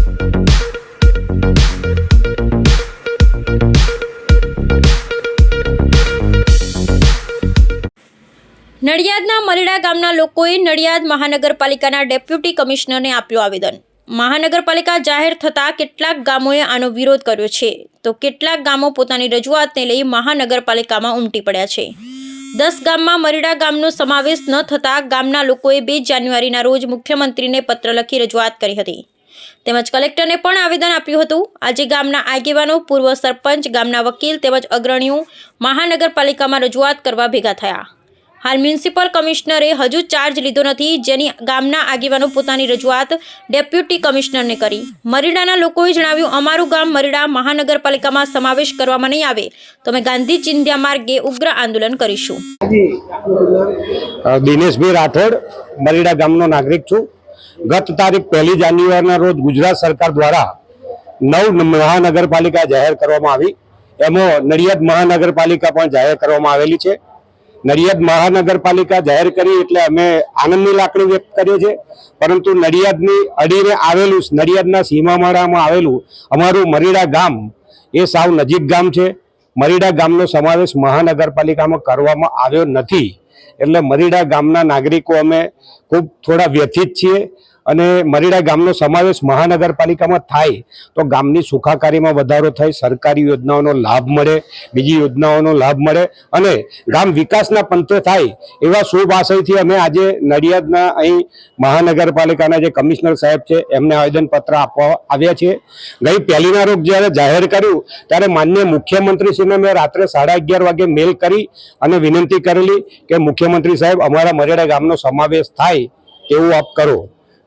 નડિયાદના મરીડા ગામના લોકોએ નડિયાદ મહાનગરપાલિકાના ડેપ્યુટી કમિશનરને આપ્યું આવેદન। મહાનગરપાલિકા જાહેર થતાં કેટલાક ગામોએ આનો વિરોધ કર્યો છે, તો કેટલાક ગામો પોતાની રજૂઆતને લઈ મહાનગરપાલિકામાં ઉમટી પડ્યા છે। 10 ગામમાં મરીડા ગામનો સમાવેશ ન થતાં ગામના લોકોએ 2 જાન્યુઆરીના રોજ મુખ્યમંત્રીને પત્ર લખી રજૂઆત કરી હતી, તેમજ કલેક્ટરને પણ આવેદન આપ્યું હતું। આજે ગામના આગેવાનો, પૂર્વ સરપંચ, ગામના વકીલ તેમજ અગ્રણીઓ મહાનગરપાલિકામાં રજૂઆત કરવા ભેગા થયા। હાલ મ્યુનિસિપલ કમિશનરે હજુ ચાર્જ લીધો નથી, જેની ગામના આગેવાનો પોતાની રજૂઆત ડેપ્યુટી કમિશનરને કરી। મરીડાના લોકોએ જણાવ્યું, અમારું ગામ મરીડા મહાનગરપાલિકામાં સમાવેશ કરવામાં નહીં આવે તો અમે ગાંધી ચિંધ્યા માર્ગે ઉગ્ર આંદોલન કરીશું। દિનેશભાઈ રાઠોડ, મરીડા ગામનો નાગરિક છું। ગત તારીખ 1 જાન્યુઆરીના રોજ ગુજરાત સરકાર દ્વારા 9 મહાનગરપાલિકા જાહેર કરવામાં આવી, એમાં નડિયાદ મહાનગરપાલિકા પણ જાહેર કરવામાં આવેલી છે। નડિયાદ મહાનગરપાલિકા જાહેર કરી એટલે અમે આનંદની લાગણી વ્યક્ત કરીએ છીએ, પરંતુ નડિયાદની અડીને આવેલું, નડિયાદના સીમામાળામાં આવેલું અમારું મરીડા ગામ એ સાવ નજીક ગામ છે। મરીડા ગામનો સમાવેશ મહાનગરપાલિકામાં કરવામાં આવ્યો નથી, એટલે મરીડા ગામના નાગરિકો અમે ખૂબ થોડા વ્યથિત છીએ અને મરીડા ગામનો સમાવેશ મહાનગરપાલિકામાં થાય તો ગામની સુખાકારીમાં વધારો થાય, સરકારી યોજનાઓનો લાભ મળે, બીજી યોજનાઓનો લાભ મળે અને ગામ વિકાસના પંથે થાય એવા શુભ આશયથી અમે આજે નડિયાદના અહીં મહાનગરપાલિકાના જે કમિશનર સાહેબ છે એમને આવેદનપત્ર આપવા આવ્યા છીએ। ગઈ 1ના રોજ જ્યારે જાહેર કર્યું ત્યારે માનનીય મુખ્યમંત્રીશ્રીને મેં રાત્રે 11:30 વાગે મેલ કરી અને વિનંતી કરેલી કે મુખ્યમંત્રી સાહેબ અમારા મરીડા ગામનો સમાવેશ થાય એવું આપ કરો।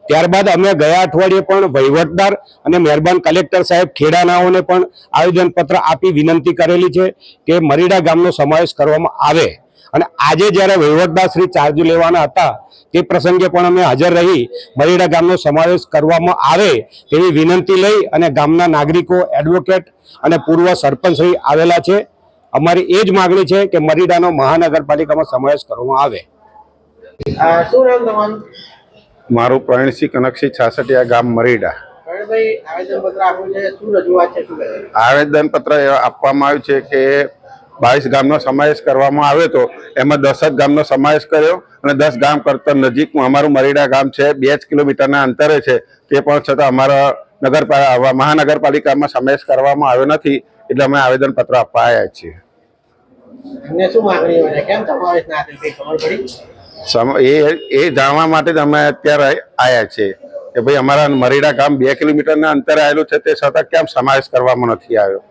ત્યારબાદ અમે ગયા અઠવાડિયે પણ વહીવટદાર અને મહેરબાન કલેક્ટર સાહેબ ખેડાનાઓને પણ આવેદનપત્ર આપી વિનંતી કરેલી છે કે મરીડા ગામનો સમાવેશ કરવામાં આવે અને આજે જ્યારે વહીવટદાર શ્રી ચાર્જ લેવાના હતા તે પ્રસંગે પણ અમે હાજર રહી મરીડા ગામનો સમાવેશ કરવામાં આવે તેવી વિનંતી લઈ અને ગામના નાગરિકો, એડવોકેટ અને પૂર્વ સરપંચ શ્રી આવેલા છે। અમારી એ જ માગણી છે કે મરીડાનો મહાનગરપાલિકામાં સમાવેશ કરવામાં આવે। શું નામ તમારું? મારું પ્રવીણસિંહ કનકસિંહ છાસઠિયા, ગામ મરીડા। આવેદનપત્ર આપવામાં આવ્યું છે કે 22 ગામનો સમાવેશ કરવામાં આવ્યો તો એમાં 10 જ ગામનો સમાવેશ કર્યો અને 10 ગામ કરતા નજીકમાં અમારું મરીડા ગામ છે, 2 કિલોમીટરના અંતરે છે, તે પણ છતાં અમારા મહાનગરપાલિકામાં સમાવેશ કરવામાં આવ્યો નથી, એટલે અમે આવેદનપત્ર આપવા આવ્યા છીએ। એ જાણવા માટે જ અમે અત્યારે આવ્યા છીએ કે ભાઈ અમારા મરીડા ગામ 2 કિલોમીટરના અંતરે આવેલું છે, તે છતાં કેમ સમાવેશ કરવામાં નથી આવ્યો।